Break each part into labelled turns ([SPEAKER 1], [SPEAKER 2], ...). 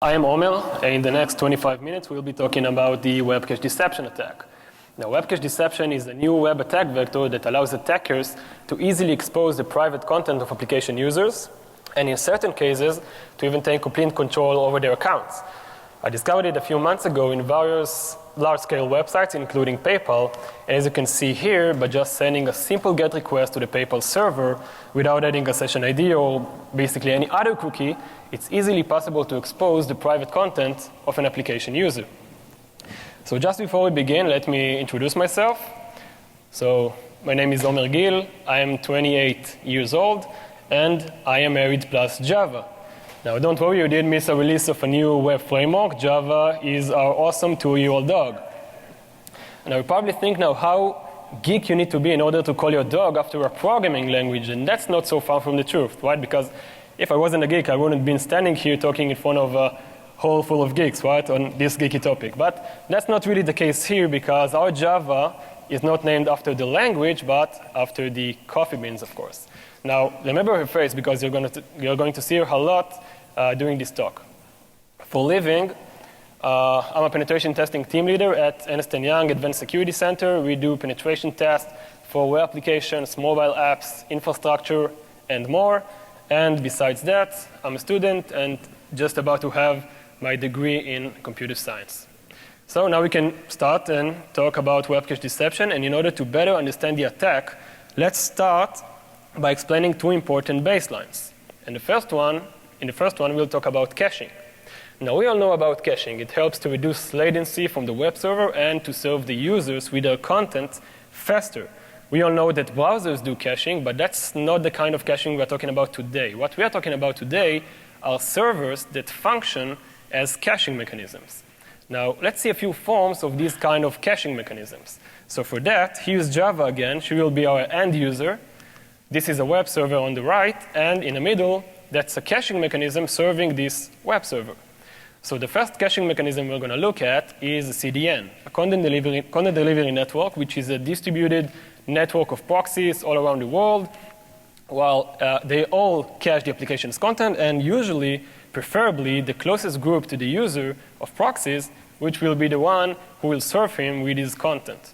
[SPEAKER 1] I am Omer, and in the next 25 minutes we'll be talking about the web cache deception attack. Now, web cache deception is a new web attack vector that allows attackers to easily expose the private content of application users, and in certain cases, to even take complete control over their accounts. I discovered it a few months ago in various large-scale websites, including PayPal. And as you can see here, by just sending a simple GET request to the PayPal server without adding a session ID or basically any other cookie, it's easily possible to expose the private content of an application user. So just before we begin, let me introduce myself. So my name is Omer Gil. I am 28 years old, and I am married plus Java. Now, don't worry, you didn't miss a release of a new web framework. Java is our awesome 2-year-old dog. And you probably think now how geek you need to be in order to call your dog after a programming language, and that's not so far from the truth, right? Because if I wasn't a geek, I wouldn't have been standing here talking in front of a hall full of geeks, right, on this geeky topic. But that's not really the case here, because our Java is not named after the language, but after the coffee beans, of course. Now, remember her face, because you're going to see her a lot during this talk. For a living, I'm a penetration testing team leader at Ernst & Young Advanced Security Center. We do penetration tests for web applications, mobile apps, infrastructure, and more. And besides that, I'm a student and just about to have my degree in computer science. So now we can start and talk about web cache deception. And in order to better understand the attack, let's start by explaining two important baselines. And in the first one, we'll talk about caching. Now, we all know about caching. It helps to reduce latency from the web server and to serve the users with their content faster. We all know that browsers do caching, but that's not the kind of caching we're talking about today. What we are talking about today are servers that function as caching mechanisms. Now, let's see a few forms of these kind of caching mechanisms. So for that, here's Java again. She will be our end user. This is a web server on the right, and in the middle, that's a caching mechanism serving this web server. So the first caching mechanism we're going to look at is a CDN, a content delivery network, which is a distributed network of proxies all around the world. While they all cache the application's content, and usually, preferably, the closest group to the user of proxies, which will be the one who will serve him with his content.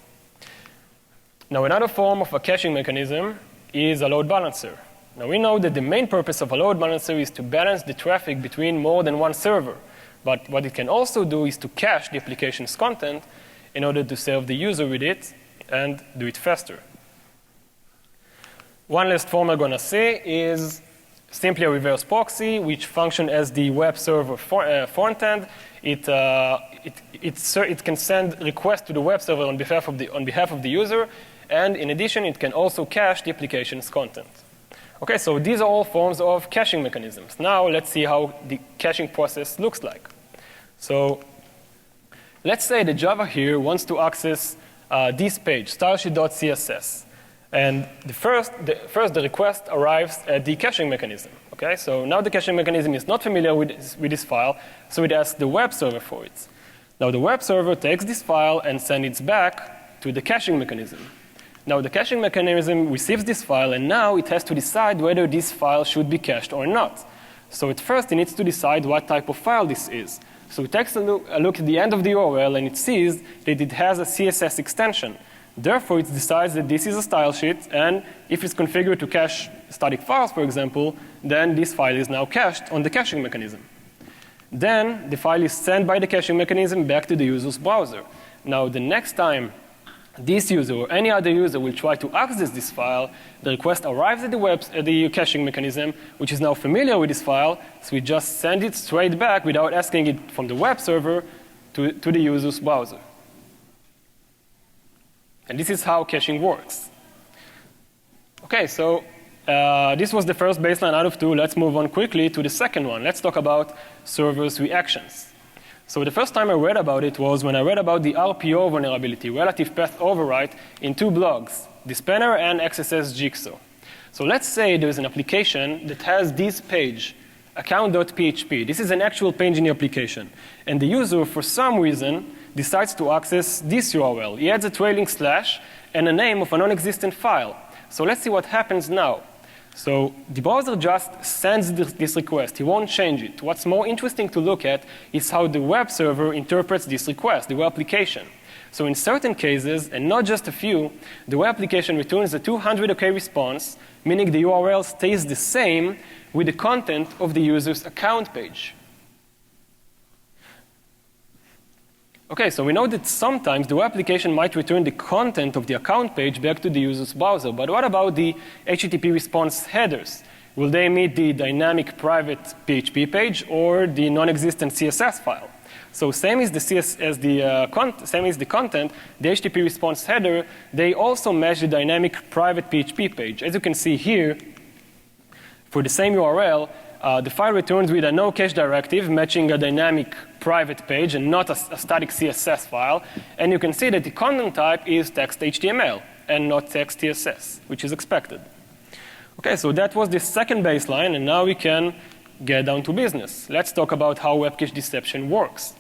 [SPEAKER 1] Now, another form of a caching mechanism is a load balancer. Now, we know that the main purpose of a load balancer is to balance the traffic between more than one server. But what it can also do is to cache the application's content in order to serve the user with it and do it faster. One last form we're going to see is simply a reverse proxy, which functions as the web server front end. It can send requests to the web server on behalf of the user, and in addition, it can also cache the application's content. Okay, so these are all forms of caching mechanisms. Now let's see how the caching process looks like. So let's say that Java here wants to access this page, starship.css. And the request arrives at the caching mechanism. Okay, so now the caching mechanism is not familiar with this file, so it asks the web server for it. Now the web server takes this file and sends it back to the caching mechanism. Now the caching mechanism receives this file, and now it has to decide whether this file should be cached or not. So at first it needs to decide what type of file this is. So it takes a look at the end of the URL, and it sees that it has a CSS extension. Therefore, it decides that this is a style sheet, and if it's configured to cache static files, for example, then this file is now cached on the caching mechanism. Then the file is sent by the caching mechanism back to the user's browser. Now, the next time this user or any other user will try to access this file, the request arrives at the caching mechanism, which is now familiar with this file, so we just send it straight back without asking it from the web server to the user's browser. And this is how caching works. Okay, so this was the first baseline out of two. Let's move on quickly to the second one. Let's talk about server's reactions. So the first time I read about it was when I read about the RPO vulnerability, relative path overwrite, in two blogs, Dispanner and XSS Jigsaw. So let's say there's an application that has this page, account.php. This is an actual page in the application. And the user, for some reason, decides to access this URL. He adds a trailing slash and a name of a non-existent file. So let's see what happens now. So the browser just sends this request. He won't change it. What's more interesting to look at is how the web server interprets this request, the web application. So in certain cases, and not just a few, the web application returns a 200 OK response, meaning the URL stays the same with the content of the user's account page. Okay, so we know that sometimes the web application might return the content of the account page back to the user's browser, but what about the HTTP response headers? Will they meet the dynamic private PHP page or the non-existent CSS file? So same as the content, the HTTP response header, they also match the dynamic private PHP page. As you can see here, for the same URL, the file returns with a no cache directive matching a dynamic private page and not a static CSS file. And you can see that the content type is text HTML and not text CSS, which is expected. Okay, so that was the second baseline, and now we can get down to business. Let's talk about how web cache deception works.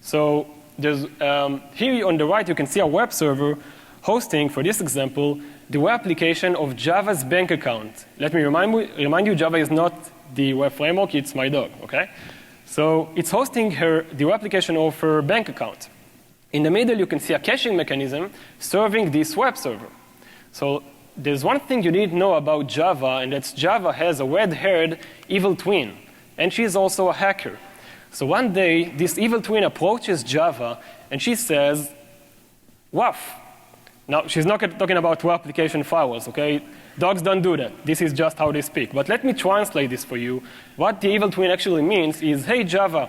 [SPEAKER 1] So there's, here on the right, you can see a web server hosting, for this example, the web application of Java's bank account. Let me remind you, Java is not the web framework, it's my dog, okay? So it's hosting the web application of her bank account. In the middle, you can see a caching mechanism serving this web server. So there's one thing you need to know about Java, and that's Java has a red-haired evil twin, and she's also a hacker. So one day, this evil twin approaches Java, and she says, "Waf." Now, she's not talking about web application firewalls, okay? Dogs don't do that. This is just how they speak. But let me translate this for you. What the evil twin actually means is, "Hey, Java,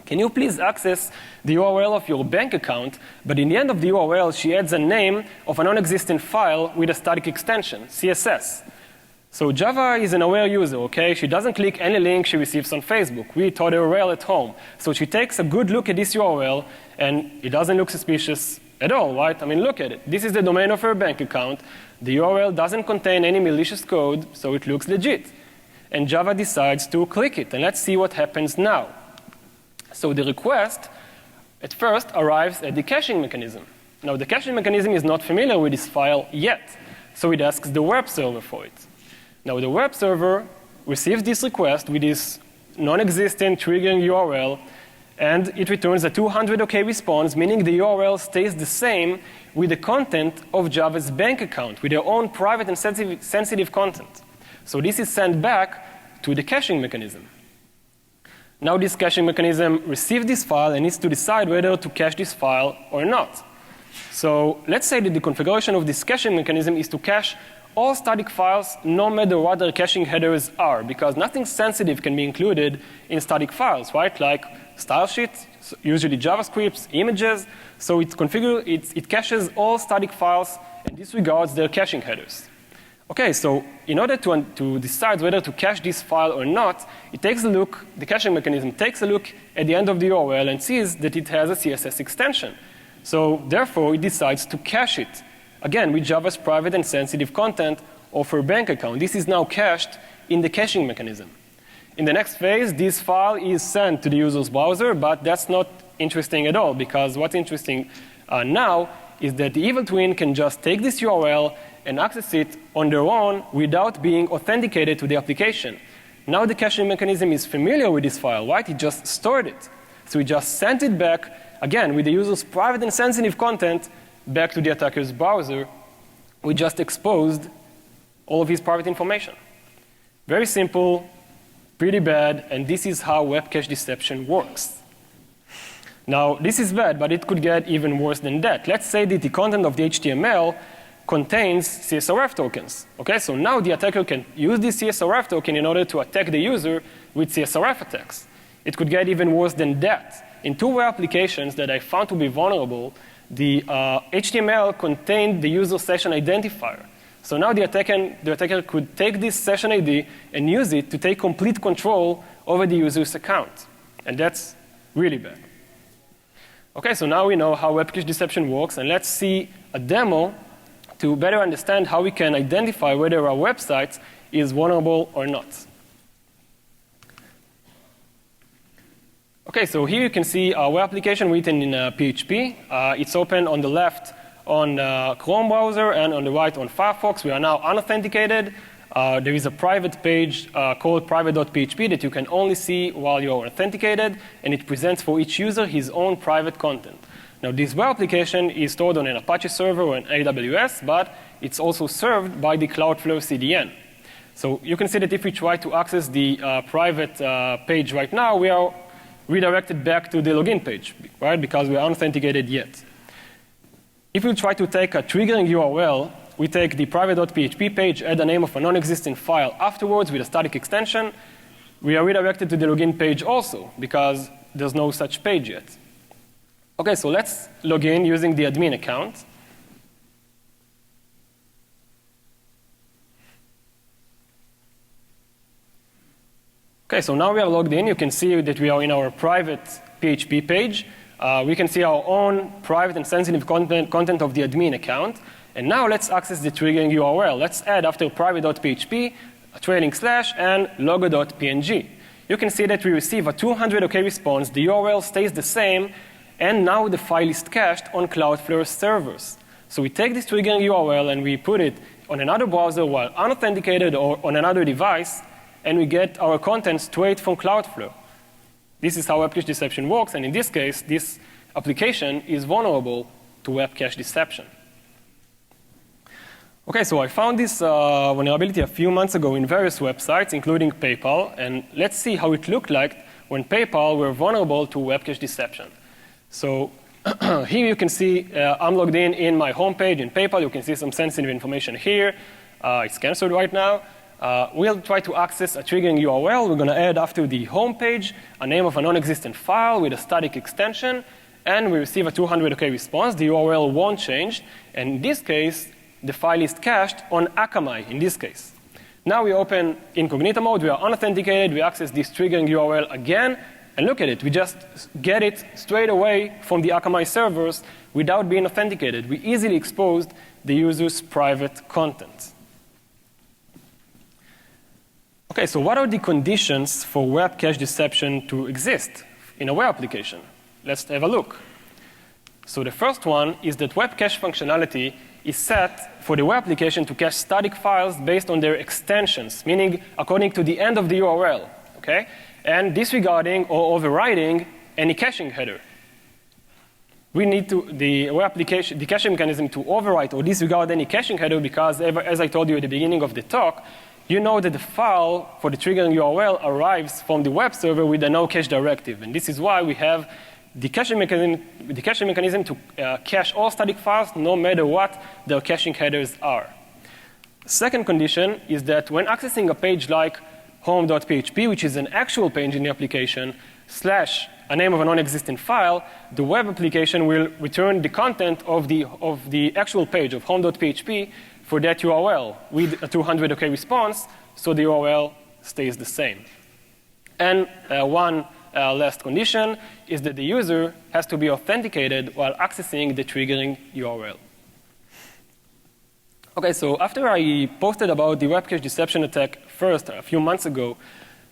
[SPEAKER 1] can you please access the URL of your bank account?" But in the end of the URL, she adds a name of a non-existent file with a static extension, CSS. So Java is an aware user, okay? She doesn't click any link she receives on Facebook. We taught her well at home. So she takes a good look at this URL, and it doesn't look suspicious at all, right? I mean, look at it. This is the domain of her bank account. The URL doesn't contain any malicious code, so it looks legit. And Java decides to click it, and let's see what happens now. So the request, at first, arrives at the caching mechanism. Now, the caching mechanism is not familiar with this file yet, so it asks the web server for it. Now, the web server receives this request with this non-existent triggering URL, and it returns a 200 OK response, meaning the URL stays the same with the content of Java's bank account, with their own private and sensitive content. So this is sent back to the caching mechanism. Now this caching mechanism receives this file and needs to decide whether to cache this file or not. So let's say that the configuration of this caching mechanism is to cache all static files, no matter what their caching headers are, because nothing sensitive can be included in static files, right? Like style sheets, usually JavaScript, images. So it caches all static files and disregards their caching headers. Okay, so in order to decide whether to cache this file or not, it takes a look, the caching mechanism takes a look at the end of the URL and sees that it has a CSS extension. So therefore, it decides to cache it. Again, with Java's private and sensitive content of her bank account. This is now cached in the caching mechanism. In the next phase, this file is sent to the user's browser, but that's not interesting at all, because what's interesting now is that the evil twin can just take this URL and access it on their own without being authenticated to the application. Now the caching mechanism is familiar with this file, right? It just stored it. So it just sent it back, again, with the user's private and sensitive content, back to the attacker's browser. We just exposed all of his private information. Very simple, pretty bad, and this is how web cache deception works. Now, this is bad, but it could get even worse than that. Let's say that the content of the HTML contains CSRF tokens. Okay, so now the attacker can use this CSRF token in order to attack the user with CSRF attacks. It could get even worse than that. In two web applications that I found to be vulnerable, the HTML contained the user session identifier. So now the attacker could take this session ID and use it to take complete control over the user's account. And that's really bad. Okay, so now we know how web cache deception works, and let's see a demo to better understand how we can identify whether our website is vulnerable or not. Okay, so here you can see our web application written in PHP. It's open on the left on Chrome browser and on the right on Firefox. We are now unauthenticated. there is a private page called private.php that you can only see while you're authenticated, and it presents for each user his own private content. Now, this web application is stored on an Apache server or an AWS, but it's also served by the Cloudflare CDN. So you can see that if we try to access the private page right now, we are redirected back to the login page, right? Because we are unauthenticated yet. If we try to take a triggering URL, we take the private.php page, add the name of a non-existent file afterwards with a static extension. We are redirected to the login page also, because there's no such page yet. Okay, so let's log in using the admin account. Okay, so now we are logged in. You can see that we are in our private PHP page. We can see our own private and sensitive content of the admin account. And now let's access the triggering URL. Let's add after private.php a trailing slash and logo.png. You can see that we receive a 200 OK response. The URL stays the same. And now the file is cached on Cloudflare servers. So we take this triggering URL and we put it on another browser while unauthenticated or on another device, and we get our content straight from Cloudflare. This is how web cache deception works, and in this case, this application is vulnerable to web cache deception. Okay, so I found this vulnerability a few months ago in various websites, including PayPal, and let's see how it looked like when PayPal were vulnerable to web cache deception. So here you can see I'm logged in my homepage in PayPal. You can see some sensitive information here. It's cancelled right now. We'll try to access a triggering URL. We're going to add after the homepage a name of a non-existent file with a static extension, and we receive a 200 OK response. The URL won't change, and in this case, the file is cached on Akamai in this case. Now we open incognito mode. We are unauthenticated. We access this triggering URL again. And look at it, we just get it straight away from the Akamai servers without being authenticated. We easily exposed the user's private content. Okay, so what are the conditions for web cache deception to exist in a web application? Let's have a look. So the first one is that web cache functionality is set for the web application to cache static files based on their extensions, meaning according to the end of the URL, okay? And disregarding or overriding any caching header. We need the web application, the caching mechanism to overwrite or disregard any caching header because, as I told you at the beginning of the talk, you know that the file for the triggering URL arrives from the web server with a no cache directive. And this is why we have the caching mechanism to cache all static files no matter what their caching headers are. Second condition is that when accessing a page like home.php, which is an actual page in the application, slash a name of a non-existent file, the web application will return the content of the actual page of home.php for that URL with a 200 OK response, so the URL stays the same. And one last condition is that the user has to be authenticated while accessing the triggering URL. Okay, so after I posted about the web cache deception attack first a few months ago,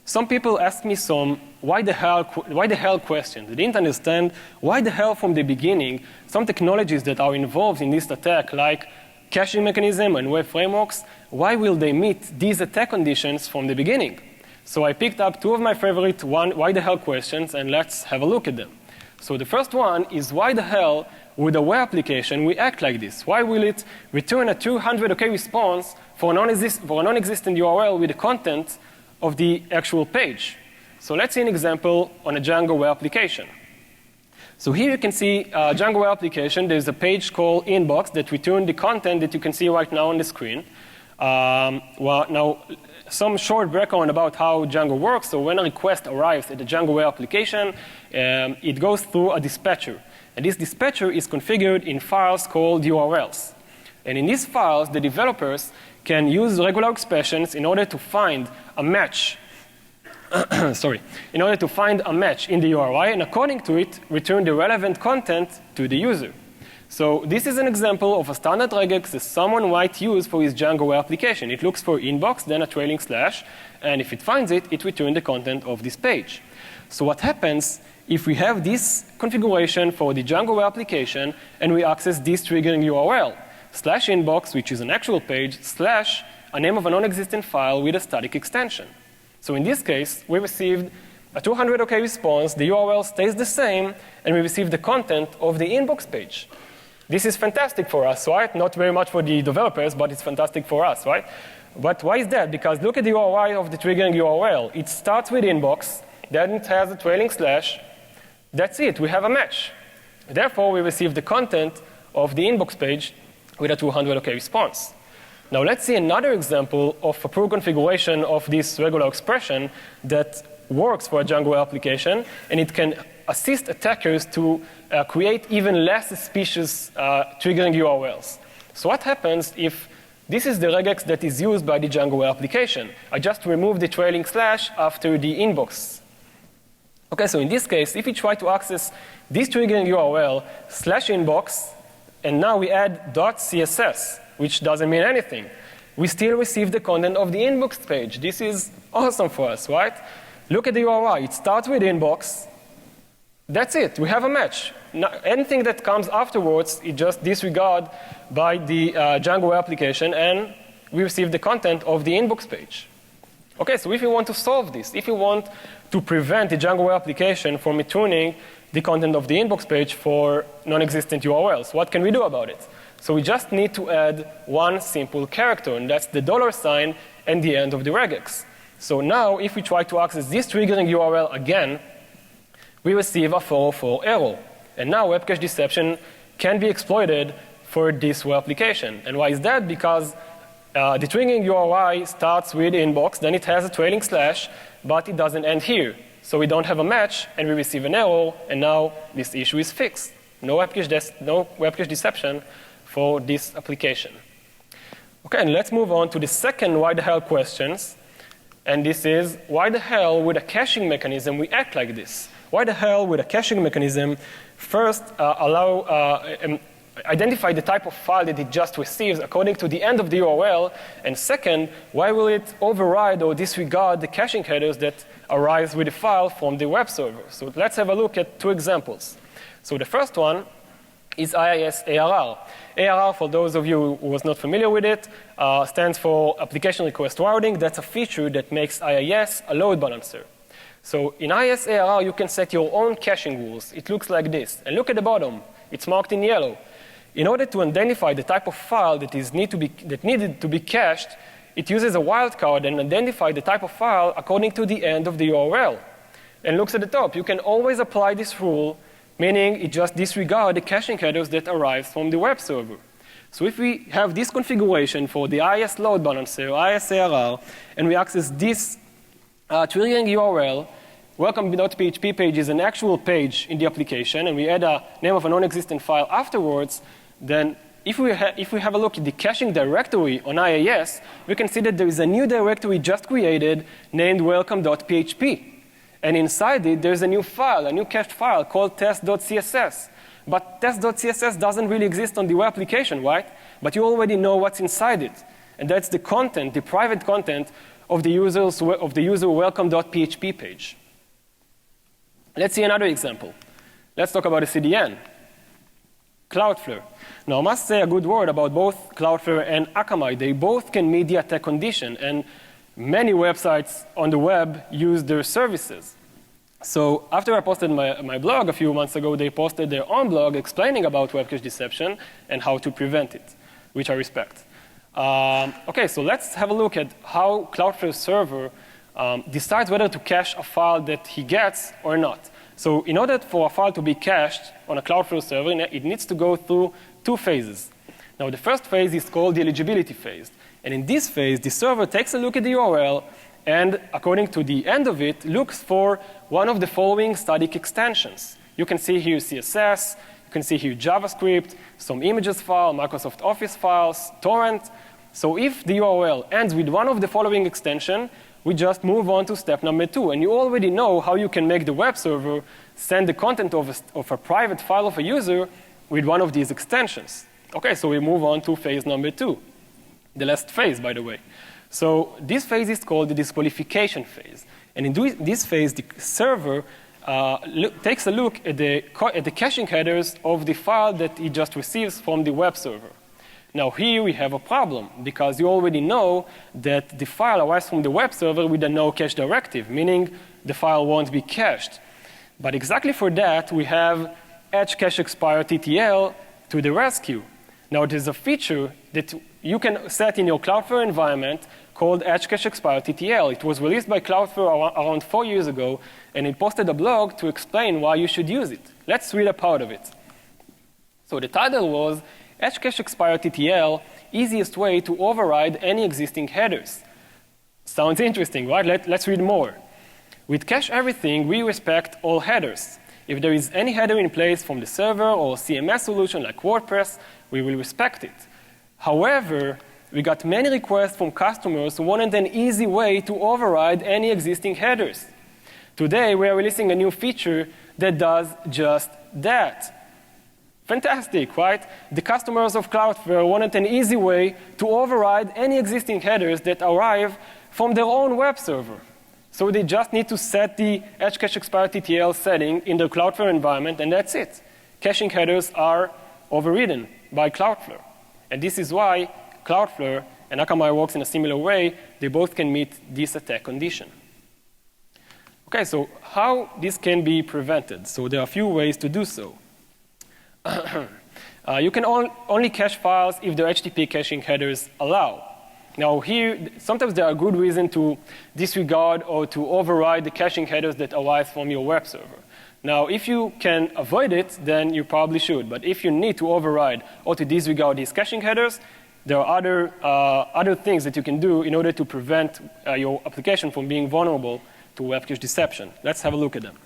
[SPEAKER 1] some people asked me some why the hell questions. They didn't understand why the hell from the beginning some technologies that are involved in this attack, like caching mechanism and web frameworks, why will they meet these attack conditions from the beginning? So I picked up two of my favorite why the hell questions, and let's have a look at them. So the first one is why the hell with a web application we act like this? Why will it return a 200 OK response for a non-existent URL with the content of the actual page? So let's see an example on a Django web application. So here you can see a Django web application. There's a page called inbox that returns the content that you can see right now on the screen. Well, now, some short background about how Django works. So when a request arrives at the Django web application, it goes through a dispatcher. And this dispatcher is configured in files called URLs. And in these files, the developers can use regular expressions in order to find a match. In order to find a match in the URI, and according to it, return the relevant content to the user. So this is an example of a standard regex that someone might use for his Django web application. It looks for inbox, then a trailing slash, and if it finds it, it returns the content of this page. So what happens if we have this configuration for the Django web application and we access this triggering URL, slash inbox, which is an actual page, slash a name of a non-existent file with a static extension. So in this case, we received a 200 OK response, the URL stays the same, and we receive the content of the inbox page. This is fantastic for us, right? Not very much for the developers, but it's fantastic for us, right? But why is that? Because look at the URI of the triggering URL. It starts with inbox, then it has a trailing slash. That's it, we have a match. Therefore, we receive the content of the inbox page with a 200 OK response. Now let's see another example of a poor configuration of this regular expression that works for a Django application, and it can assist attackers to create even less suspicious triggering URLs. So what happens if this is the regex that is used by the Django application? I just remove the trailing slash after the inbox. Okay, so in this case, if we try to access this triggering URL /inbox, and now we add .css, which doesn't mean anything, we still receive the content of the inbox page. This is awesome for us, right? Look at the URI. It starts with inbox. That's it. We have a match. Now, anything that comes afterwards is just disregarded by the Django application, and we receive the content of the inbox page. Okay, so if you want to solve this, if you want to prevent the Django application from returning the content of the inbox page for non-existent URLs, what can we do about it? So we just need to add one simple character, and that's the $sign and the end of the regex. So now, if we try to access this triggering URL again, we receive a 404 error. And now web cache deception can be exploited for this web application. And why is that? Because the triggering URI starts with inbox, then it has a trailing slash, but it doesn't end here. So we don't have a match, and we receive an error, and now this issue is fixed. No web cache deception for this application. Okay, and let's move on to the second why the hell questions. And this is, why the hell would a caching mechanism we act like this? Why the hell would a caching mechanism first identify the type of file that it just receives according to the end of the URL, and second, why will it override or disregard the caching headers that arise with the file from the web server? So let's have a look at two examples. So the first one is IIS ARR. ARR, for those of you who was not familiar with it, stands for Application Request Routing. That's a feature that makes IIS a load balancer. So in IIS ARR, you can set your own caching rules. It looks like this. And look at the bottom. It's marked in yellow. In order to identify the type of file that needed to be cached, it uses a wildcard and identify the type of file according to the end of the URL. And looks at the top. You can always apply this rule, meaning it just disregards the caching headers that arise from the web server. So if we have this configuration for the IIS load balancer, IIS ARR, and we access this triggering URL, welcome.php page is an actual page in the application, and we add a name of a non-existent file afterwards, then if we have a look at the caching directory on IIS, we can see that there is a new directory just created named welcome.php. And inside it, there's a new file, a new cached file called test.css. But test.css doesn't really exist on the web application, right? But you already know what's inside it. And that's the content, the private content of the user welcome.php page. Let's see another example. Let's talk about a CDN. Cloudflare. Now, I must say a good word about both Cloudflare and Akamai. They both can meet the attack condition, and many websites on the web use their services. So after I posted my blog a few months ago, they posted their own blog explaining about web cache deception and how to prevent it, which I respect. Okay, so let's have a look at how Cloudflare server decides whether to cache a file that he gets or not. So in order for a file to be cached on a Cloudflare server, it needs to go through two phases. Now, the first phase is called the eligibility phase. And in this phase, the server takes a look at the URL and, according to the end of it, looks for one of the following static extensions. You can see here CSS, you can see here JavaScript, some images file, Microsoft Office files, torrent. So if the URL ends with one of the following extension, we just move on to step number 2. And you already know how you can make the web server send the content of a private file of a user with one of these extensions. Okay, so we move on to phase number 2. The last phase, by the way. So this phase is called the disqualification phase. And in this phase, the server takes a look at the caching headers of the file that it just receives from the web server. Now here we have a problem because you already know that the file arrives from the web server with a no cache directive, meaning the file won't be cached. But exactly for that, we have edge cache expire TTL to the rescue. Now there's a feature that you can set in your Cloudflare environment called edge cache expire TTL. It was released by Cloudflare around 4 years ago, and it posted a blog to explain why you should use it. Let's read a part of it. So the title was Edge cache expire TTL, easiest way to override any existing headers. Sounds interesting, right? Let's read more. With cache everything, we respect all headers. If there is any header in place from the server or CMS solution like WordPress, we will respect it. However, we got many requests from customers who wanted an easy way to override any existing headers. Today, we are releasing a new feature that does just that. Fantastic, right? The customers of Cloudflare wanted an easy way to override any existing headers that arrive from their own web server. So they just need to set the edge cache expire TTL setting in their Cloudflare environment, and that's it. Caching headers are overridden by Cloudflare. And this is why Cloudflare and Akamai works in a similar way. They both can meet this attack condition. Okay, so how this can be prevented? So there are a few ways to do so. You can only cache files if the HTTP caching headers allow. Now here, sometimes there are good reasons to disregard or to override the caching headers that arise from your web server. Now, if you can avoid it, then you probably should. But if you need to override or to disregard these caching headers, there are other things that you can do in order to prevent your application from being vulnerable to web cache deception. Let's have a look at them.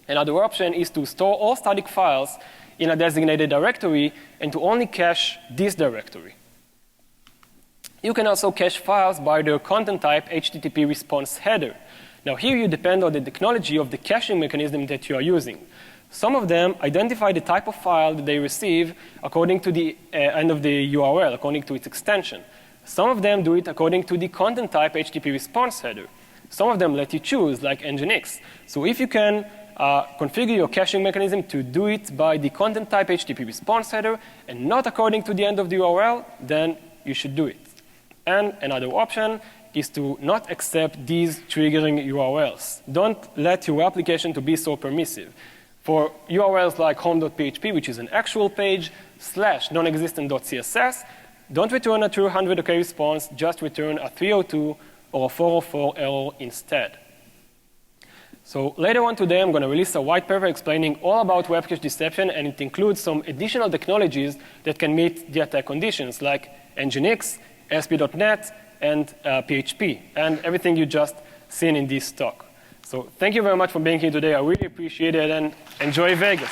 [SPEAKER 1] Another option is to store all static files in a designated directory and to only cache this directory. You can also cache files by their content type HTTP response header. Now here you depend on the technology of the caching mechanism that you are using. Some of them identify the type of file that they receive according to the end of the URL, according to its extension. Some of them do it according to the content type HTTP response header. Some of them let you choose, like Nginx. So if you can configure your caching mechanism to do it by the content type HTTP response header and not according to the end of the URL, then you should do it. And another option is to not accept these triggering URLs. Don't let your application to be so permissive. For URLs like home.php, which is an actual page, /nonexistent.css, don't return a true 100OK response, just return a 302 or a 404 error instead. So later on today, I'm going to release a white paper explaining all about web cache deception, and it includes some additional technologies that can meet the attack conditions, like Nginx, ASP.NET, and PHP, and everything you just seen in this talk. So thank you very much for being here today. I really appreciate it, and enjoy Vegas.